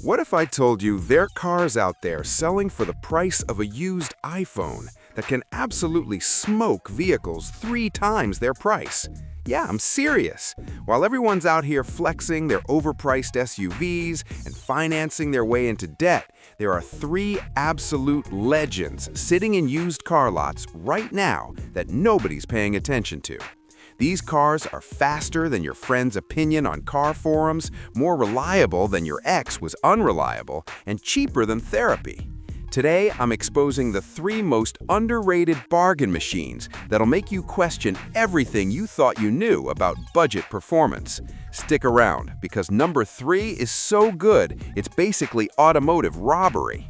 What if I told you there are cars out there selling for the price of a used iPhone that can absolutely smoke vehicles 3 times their price? Yeah, I'm serious. While everyone's out here flexing their overpriced SUVs and financing their way into debt, there are 3 absolute legends sitting in used car lots right now that nobody's paying attention to. These cars are faster than your friend's opinion on car forums, more reliable than your ex was unreliable, and cheaper than therapy. Today, I'm exposing the 3 most underrated bargain machines that'll make you question everything you thought you knew about budget performance. Stick around, because number 3 is so good, it's basically automotive robbery.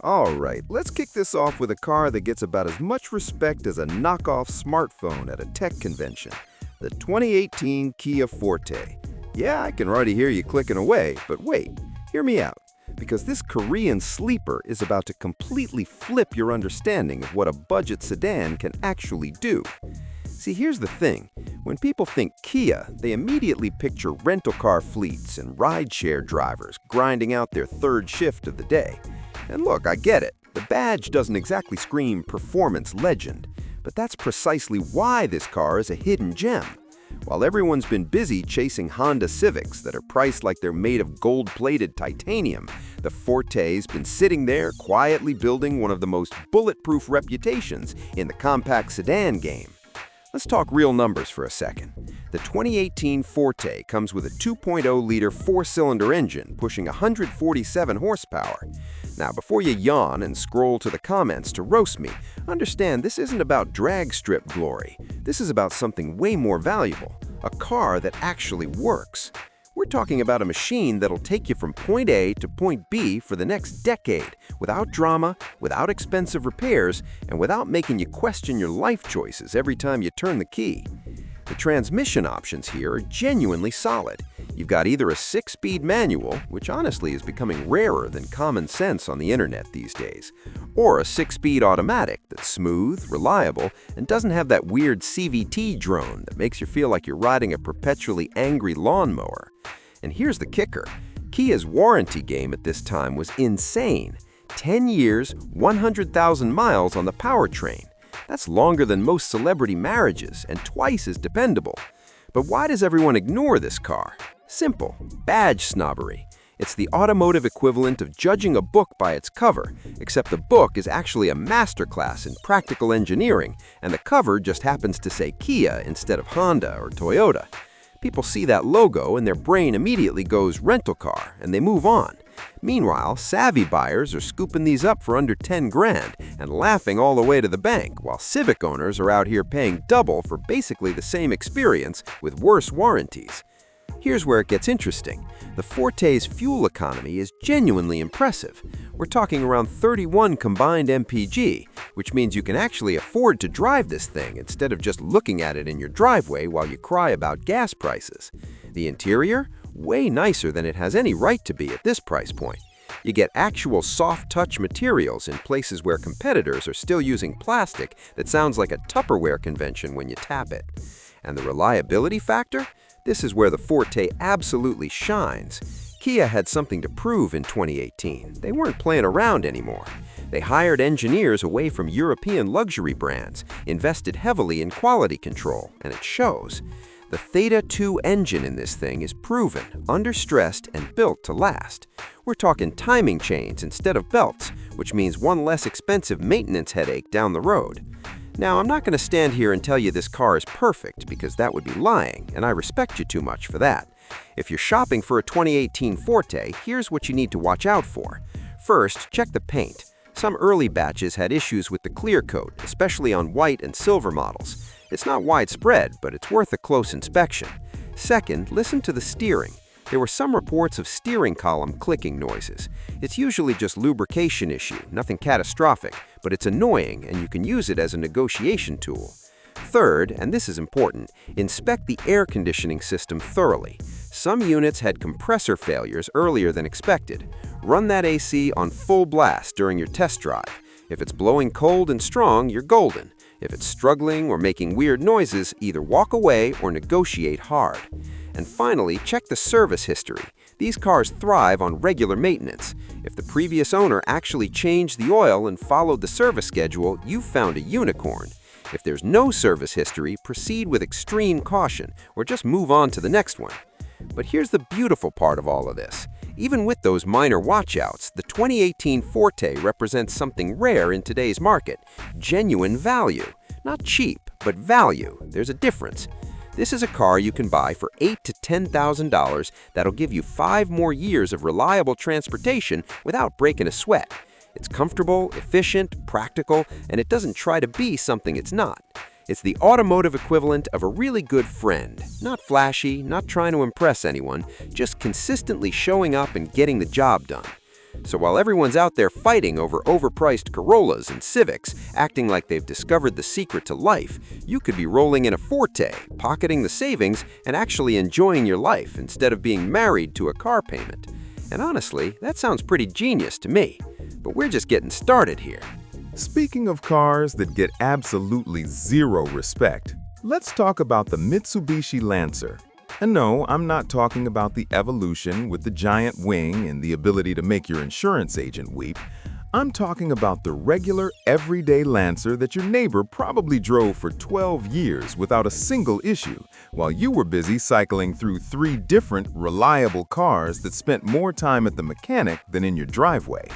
Alright, let's kick this off with a car that gets about as much respect as a knockoff smartphone at a tech convention. The 2018 Kia Forte. Yeah, I can already hear you clicking away, but wait, hear me out. Because this Korean sleeper is about to completely flip your understanding of what a budget sedan can actually do. See, here's the thing. When people think Kia, they immediately picture rental car fleets and rideshare drivers grinding out their 3rd shift of the day. And look, I get it. The badge doesn't exactly scream performance legend, but that's precisely why this car is a hidden gem. While everyone's been busy chasing Honda Civics that are priced like they're made of gold-plated titanium, the Forte's been sitting there quietly building one of the most bulletproof reputations in the compact sedan game. Let's talk real numbers for a second. The 2018 Forte comes with a 2.0-liter 4-cylinder engine pushing 147 horsepower. Now, before you yawn and scroll to the comments to roast me, understand this isn't about drag strip glory. This is about something way more valuable, a car that actually works. We're talking about a machine that'll take you from point A to point B for the next decade, without drama, without expensive repairs, and without making you question your life choices every time you turn the key. The transmission options here are genuinely solid. You've got either a 6-speed manual, which honestly is becoming rarer than common sense on the internet these days, or a 6-speed automatic that's smooth, reliable, and doesn't have that weird CVT drone that makes you feel like you're riding a perpetually angry lawnmower. And here's the kicker. Kia's warranty game at this time was insane. 10 years, 100,000 miles on the powertrain. That's longer than most celebrity marriages and twice as dependable. But why does everyone ignore this car? Simple. Badge snobbery. It's the automotive equivalent of judging a book by its cover, except the book is actually a masterclass in practical engineering, and the cover just happens to say Kia instead of Honda or Toyota. People see that logo and their brain immediately goes rental car, and they move on. Meanwhile, savvy buyers are scooping these up for under 10 grand and laughing all the way to the bank, while Civic owners are out here paying double for basically the same experience with worse warranties. Here's where it gets interesting. The Forte's fuel economy is genuinely impressive. We're talking around 31 combined mpg, which means you can actually afford to drive this thing instead of just looking at it in your driveway while you cry about gas prices. The interior? Way nicer than it has any right to be at this price point. You get actual soft-touch materials in places where competitors are still using plastic that sounds like a Tupperware convention when you tap it. And the reliability factor? This is where the Forte absolutely shines. Kia had something to prove in 2018. They weren't playing around anymore. They hired engineers away from European luxury brands, invested heavily in quality control, and it shows. The Theta 2 engine in this thing is proven, understressed, and built to last. We're talking timing chains instead of belts, which means one less expensive maintenance headache down the road. Now, I'm not going to stand here and tell you this car is perfect, because that would be lying, and I respect you too much for that. If you're shopping for a 2018 Forte, here's what you need to watch out for. First, check the paint. Some early batches had issues with the clear coat, especially on white and silver models. It's not widespread, but it's worth a close inspection. Second, listen to the steering. There were some reports of steering column clicking noises. It's usually just lubrication issue, nothing catastrophic, but it's annoying and you can use it as a negotiation tool. Third, and this is important, inspect the air conditioning system thoroughly. Some units had compressor failures earlier than expected. Run that AC on full blast during your test drive. If it's blowing cold and strong, you're golden. If it's struggling or making weird noises, either walk away or negotiate hard. And finally, check the service history. These cars thrive on regular maintenance. If the previous owner actually changed the oil and followed the service schedule, you've found a unicorn. If there's no service history, proceed with extreme caution or just move on to the next one. But here's the beautiful part of all of this. Even with those minor watchouts, the 2018 Forte represents something rare in today's market: genuine value. Not cheap, but value. There's a difference. This is a car you can buy for $8,000 to $10,000 that'll give you 5 more years of reliable transportation without breaking a sweat. It's comfortable, efficient, practical, and it doesn't try to be something it's not. It's the automotive equivalent of a really good friend. Not flashy, not trying to impress anyone, just consistently showing up and getting the job done. So while everyone's out there fighting over overpriced Corollas and Civics, acting like they've discovered the secret to life, you could be rolling in a Forte, pocketing the savings, and actually enjoying your life instead of being married to a car payment. And honestly, that sounds pretty genius to me. But we're just getting started here. Speaking of cars that get absolutely zero respect, let's talk about the Mitsubishi Lancer. And no, I'm not talking about the evolution with the giant wing and the ability to make your insurance agent weep. I'm talking about the regular, everyday Lancer that your neighbor probably drove for 12 years without a single issue, while you were busy cycling through 3 different, reliable cars that spent more time at the mechanic than in your driveway.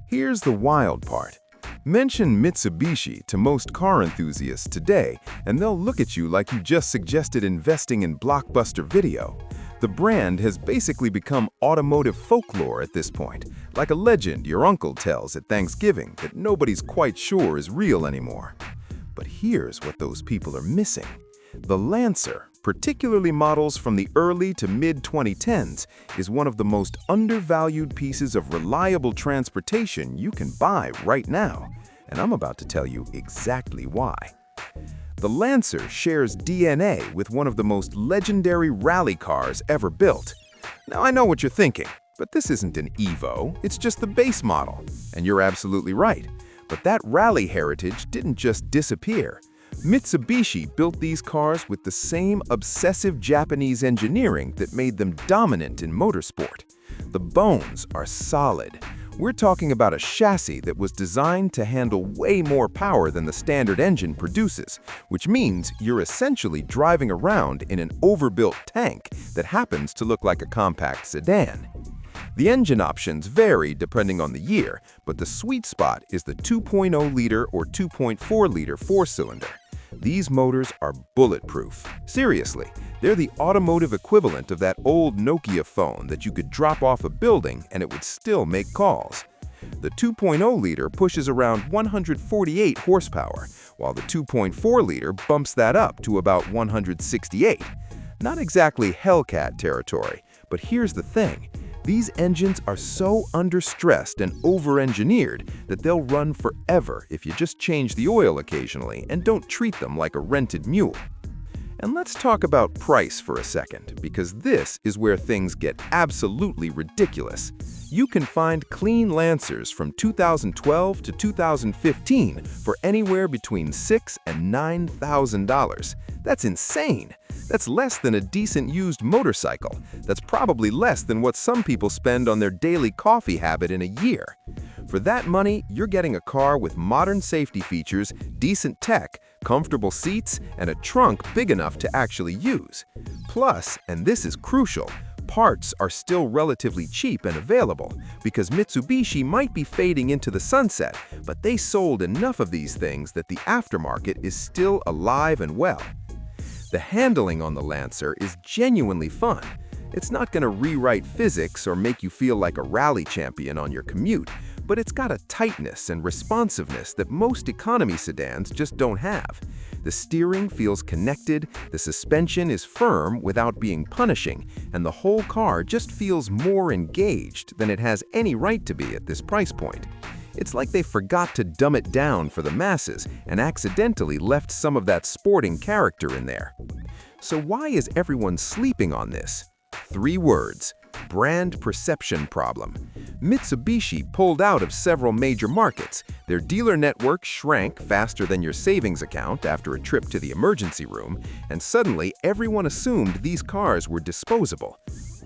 Here's the wild part. Mention Mitsubishi to most car enthusiasts today, and they'll look at you like you just suggested investing in Blockbuster Video. The brand has basically become automotive folklore at this point, like a legend your uncle tells at Thanksgiving that nobody's quite sure is real anymore. But here's what those people are missing. The Lancer, particularly models from the early to mid-2010s, is one of the most undervalued pieces of reliable transportation you can buy right now. And I'm about to tell you exactly why. The Lancer shares DNA with one of the most legendary rally cars ever built. Now, I know what you're thinking, but this isn't an Evo, it's just the base model. And you're absolutely right. But that rally heritage didn't just disappear. Mitsubishi built these cars with the same obsessive Japanese engineering that made them dominant in motorsport. The bones are solid. We're talking about a chassis that was designed to handle way more power than the standard engine produces, which means you're essentially driving around in an overbuilt tank that happens to look like a compact sedan. The engine options vary depending on the year, but the sweet spot is the 2.0-liter or 2.4-liter 4-cylinder. These motors are bulletproof. Seriously, they're the automotive equivalent of that old Nokia phone that you could drop off a building and it would still make calls. The 2.0-liter pushes around 148 horsepower, while the 2.4-liter bumps that up to about 168. Not exactly Hellcat territory, but here's the thing. These engines are so understressed and over-engineered that they'll run forever if you just change the oil occasionally and don't treat them like a rented mule. And let's talk about price for a second, because this is where things get absolutely ridiculous. You can find clean Lancers from 2012 to 2015 for anywhere between $6,000 and $9,000. That's insane! That's less than a decent used motorcycle. That's probably less than what some people spend on their daily coffee habit in a year. For that money, you're getting a car with modern safety features, decent tech, comfortable seats, and a trunk big enough to actually use. Plus, and this is crucial, parts are still relatively cheap and available, because Mitsubishi might be fading into the sunset, but they sold enough of these things that the aftermarket is still alive and well. The handling on the Lancer is genuinely fun. It's not going to rewrite physics or make you feel like a rally champion on your commute, but it's got a tightness and responsiveness that most economy sedans just don't have. The steering feels connected, the suspension is firm without being punishing, and the whole car just feels more engaged than it has any right to be at this price point. It's like they forgot to dumb it down for the masses and accidentally left some of that sporting character in there. So why is everyone sleeping on this? 3 words: brand perception problem. Mitsubishi pulled out of several major markets. Their dealer network shrank faster than your savings account after a trip to the emergency room, and suddenly everyone assumed these cars were disposable.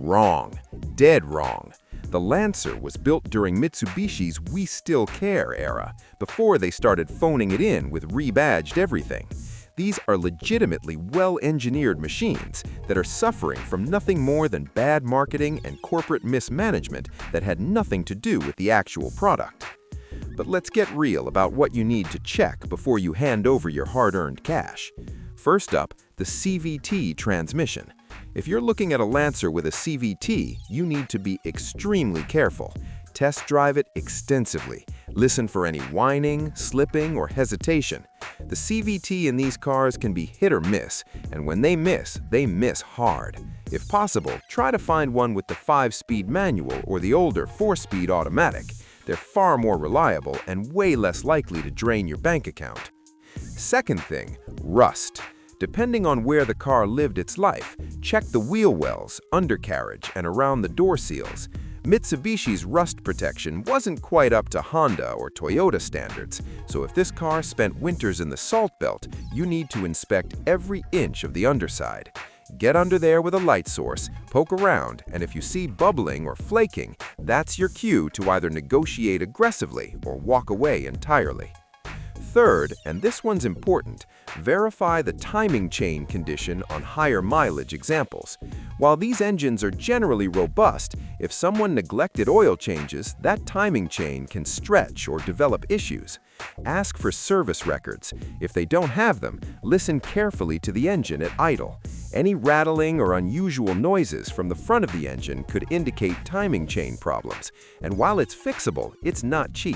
Wrong. Dead wrong. The Lancer was built during Mitsubishi's "We Still Care" era, before they started phoning it in with rebadged everything. These are legitimately well-engineered machines that are suffering from nothing more than bad marketing and corporate mismanagement that had nothing to do with the actual product. But let's get real about what you need to check before you hand over your hard-earned cash. First up, the CVT transmission. If you're looking at a Lancer with a CVT, you need to be extremely careful. Test drive it extensively. Listen for any whining, slipping, or hesitation. The CVT in these cars can be hit or miss, and when they miss hard. If possible, try to find one with the 5-speed manual or the older 4-speed automatic. They're far more reliable and way less likely to drain your bank account. Second thing, rust. Depending on where the car lived its life, check the wheel wells, undercarriage, and around the door seals. Mitsubishi's rust protection wasn't quite up to Honda or Toyota standards, so if this car spent winters in the salt belt, you need to inspect every inch of the underside. Get under there with a light source, poke around, and if you see bubbling or flaking, that's your cue to either negotiate aggressively or walk away entirely. Third, and this one's important, verify the timing chain condition on higher mileage examples. While these engines are generally robust, if someone neglected oil changes, that timing chain can stretch or develop issues. Ask for service records. If they don't have them, listen carefully to the engine at idle. Any rattling or unusual noises from the front of the engine could indicate timing chain problems, and while it's fixable, it's not cheap.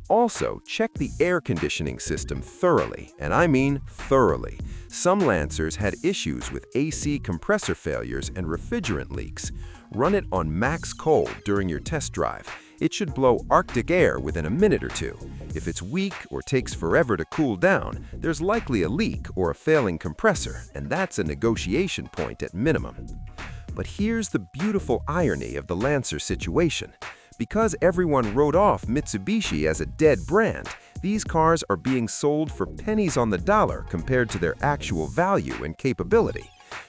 Also, check the air conditioning system thoroughly, and I mean thoroughly. Some Lancers had issues with AC compressor failures and refrigerant leaks. Run it on max cold during your test drive. It should blow Arctic air within a minute or two. If it's weak or takes forever to cool down, there's likely a leak or a failing compressor, and that's a negotiation point at minimum. But here's the beautiful irony of the Lancer situation. Because everyone wrote off Mitsubishi as a dead brand, these cars are being sold for pennies on the dollar compared to their actual value and capability.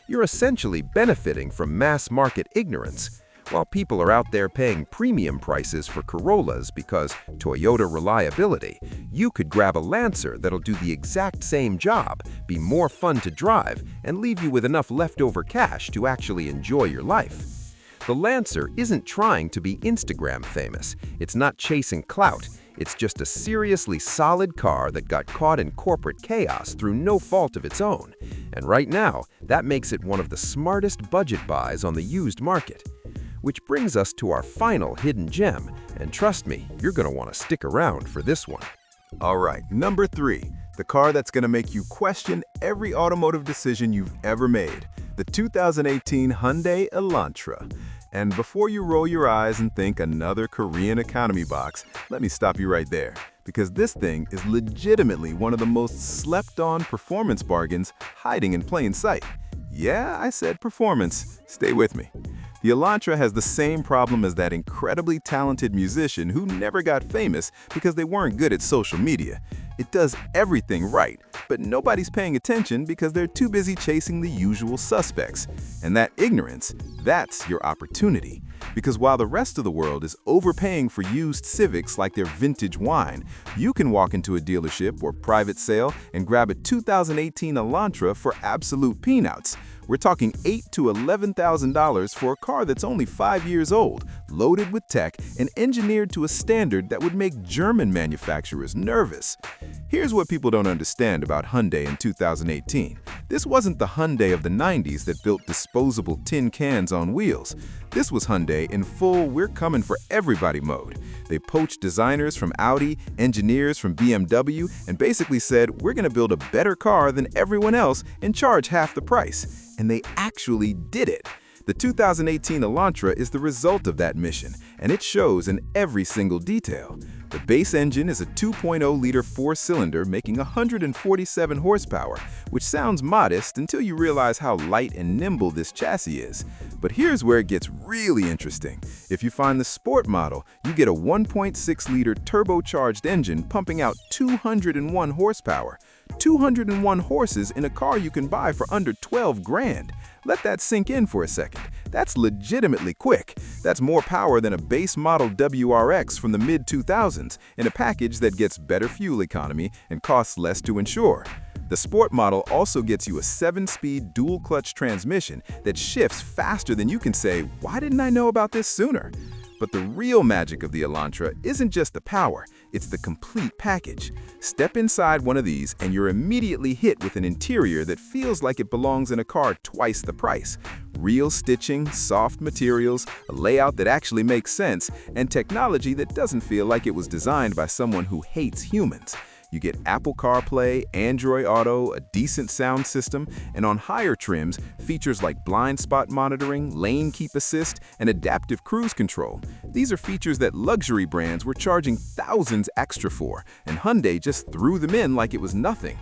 You're essentially benefiting from mass market ignorance. While people are out there paying premium prices for Corollas because Toyota reliability, you could grab a Lancer that'll do the exact same job, be more fun to drive, and leave you with enough leftover cash to actually enjoy your life. The Lancer isn't trying to be Instagram famous. It's not chasing clout. It's just a seriously solid car that got caught in corporate chaos through no fault of its own. And right now, that makes it one of the smartest budget buys on the used market. Which brings us to our final hidden gem, and trust me, you're going to want to stick around for this one. All right, number 3, the car that's going to make you question every automotive decision you've ever made, the 2018 Hyundai Elantra. And before you roll your eyes and think another Korean economy box, let me stop you right there, because this thing is legitimately one of the most slept-on performance bargains hiding in plain sight. Yeah, I said performance. Stay with me. The Elantra has the same problem as that incredibly talented musician who never got famous because they weren't good at social media. It does everything right, but nobody's paying attention because they're too busy chasing the usual suspects. And that ignorance, that's your opportunity. Because while the rest of the world is overpaying for used Civics like they're vintage wine, you can walk into a dealership or private sale and grab a 2018 Elantra for absolute peanuts. We're talking $8,000 to $11,000 for a car that's only 5 years old, loaded with tech, and engineered to a standard that would make German manufacturers nervous. Here's what people don't understand about Hyundai in 2018. This wasn't the Hyundai of the 90s that built disposable tin cans on wheels. This was Hyundai in full "we're coming for everybody" mode. They poached designers from Audi, engineers from BMW, and basically said, we're going to build a better car than everyone else and charge half the price. And they actually did it. The 2018 Elantra is the result of that mission, and it shows in every single detail. The base engine is a 2.0-liter 4-cylinder making 147 horsepower, which sounds modest until you realize how light and nimble this chassis is. But here's where it gets really interesting. If you find the Sport model, you get a 1.6-liter turbocharged engine pumping out 201 horsepower. 201 horses in a car you can buy for under 12 grand. Let that sink in for a second. That's legitimately quick. That's more power than a base model WRX from the mid-2000s in a package that gets better fuel economy and costs less to insure. The Sport model also gets you a 7-speed dual-clutch transmission that shifts faster than you can say, "Why didn't I know about this sooner?" But the real magic of the Elantra isn't just the power, it's the complete package. Step inside one of these and you're immediately hit with an interior that feels like it belongs in a car twice the price. Real stitching, soft materials, a layout that actually makes sense, and technology that doesn't feel like it was designed by someone who hates humans. You get Apple CarPlay, Android Auto, a decent sound system, and on higher trims, features like blind spot monitoring, lane keep assist, and adaptive cruise control. These are features that luxury brands were charging thousands extra for, and Hyundai just threw them in like it was nothing.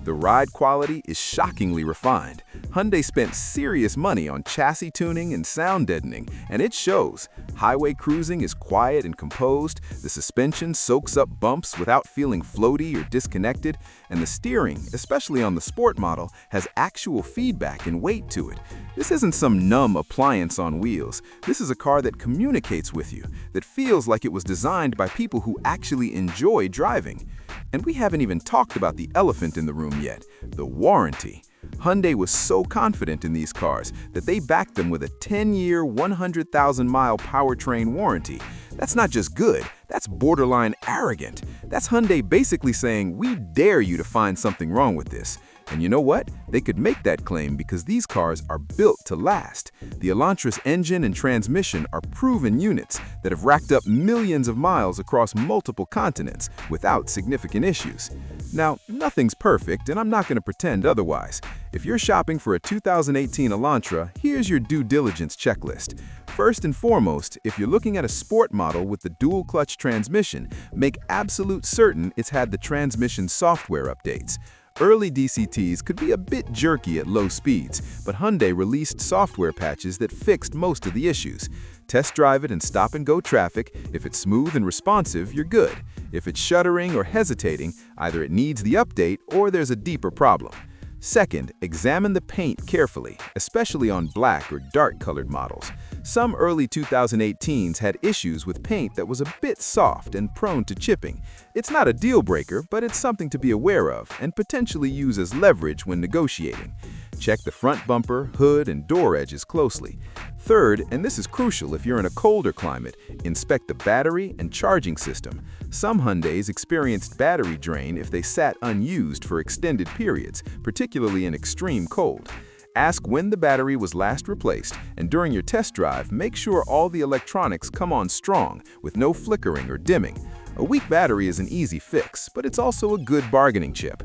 The ride quality is shockingly refined. Hyundai spent serious money on chassis tuning and sound deadening, and it shows. Highway cruising is quiet and composed, the suspension soaks up bumps without feeling floaty or disconnected, and the steering, especially on the Sport model, has actual feedback and weight to it. This isn't some numb appliance on wheels. This is a car that communicates with you, that feels like it was designed by people who actually enjoy driving. And we haven't even talked about the elephant in the room yet, the warranty. Hyundai was so confident in these cars that they backed them with a 10-year, 100,000-mile powertrain warranty. That's not just good, that's borderline arrogant. That's Hyundai basically saying, "We dare you to find something wrong with this." And you know what? They could make that claim because these cars are built to last. The Elantra's engine and transmission are proven units that have racked up millions of miles across multiple continents without significant issues. Now, nothing's perfect, and I'm not going to pretend otherwise. If you're shopping for a 2018 Elantra, here's your due diligence checklist. First and foremost, if you're looking at a Sport model with the dual-clutch transmission, make absolute certain it's had the transmission software updates. Early DCTs could be a bit jerky at low speeds, but Hyundai released software patches that fixed most of the issues. Test drive it in stop-and-go traffic. If it's smooth and responsive, you're good. If it's shuddering or hesitating, either it needs the update or there's a deeper problem. Second, examine the paint carefully, especially on black or dark-colored models. Some early 2018s had issues with paint that was a bit soft and prone to chipping. It's not a deal-breaker, but it's something to be aware of and potentially use as leverage when negotiating. Check the front bumper, hood, and door edges closely. Third, and this is crucial if you're in a colder climate, inspect the battery and charging system. Some Hyundais experienced battery drain if they sat unused for extended periods, particularly in extreme cold. Ask when the battery was last replaced, and during your test drive, make sure all the electronics come on strong, with no flickering or dimming. A weak battery is an easy fix, but it's also a good bargaining chip.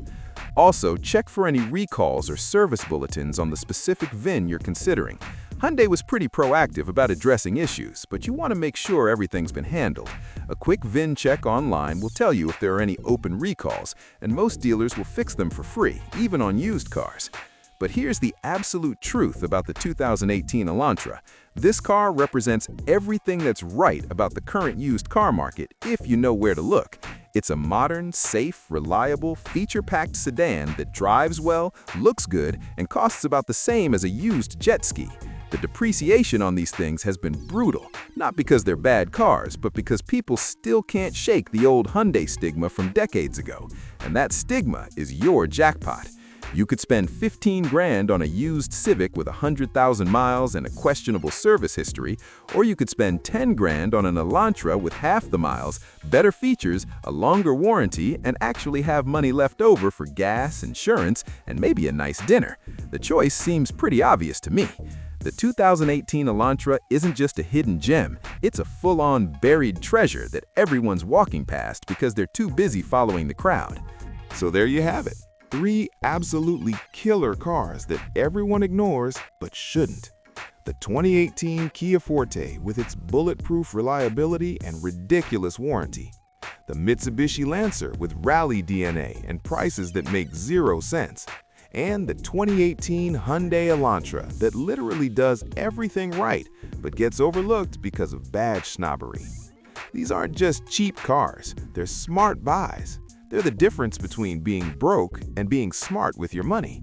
Also, check for any recalls or service bulletins on the specific VIN you're considering. Hyundai was pretty proactive about addressing issues, but you want to make sure everything's been handled. A quick VIN check online will tell you if there are any open recalls, and most dealers will fix them for free, even on used cars. But here's the absolute truth about the 2018 Elantra. This car represents everything that's right about the current used car market if you know where to look. It's a modern, safe, reliable, feature-packed sedan that drives well, looks good, and costs about the same as a used jet ski. The depreciation on these things has been brutal, not because they're bad cars, but because people still can't shake the old Hyundai stigma from decades ago. And that stigma is your jackpot. You could spend 15 grand on a used Civic with 100,000 miles and a questionable service history, or you could spend 10 grand on an Elantra with half the miles, better features, a longer warranty, and actually have money left over for gas, insurance, and maybe a nice dinner. The choice seems pretty obvious to me. The 2018 Elantra isn't just a hidden gem, it's a full-on buried treasure that everyone's walking past because they're too busy following the crowd. So there you have it. 3 absolutely killer cars that everyone ignores but shouldn't. The 2018 Kia Forte with its bulletproof reliability and ridiculous warranty. The Mitsubishi Lancer with rally DNA and prices that make 0 sense. And the 2018 Hyundai Elantra that literally does everything right but gets overlooked because of badge snobbery. These aren't just cheap cars, they're smart buys. They're the difference between being broke and being smart with your money.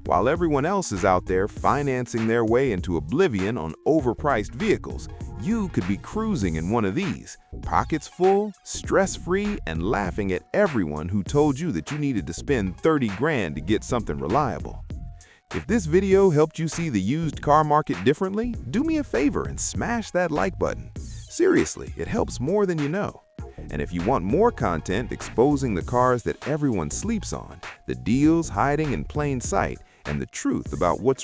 While everyone else is out there financing their way into oblivion on overpriced vehicles, you could be cruising in one of these, pockets full, stress-free, and laughing at everyone who told you that you needed to spend 30 grand to get something reliable. If this video helped you see the used car market differently, do me a favor and smash that like button. Seriously, it helps more than you know. And if you want more content exposing the cars that everyone sleeps on, the deals hiding in plain sight, and the truth about what's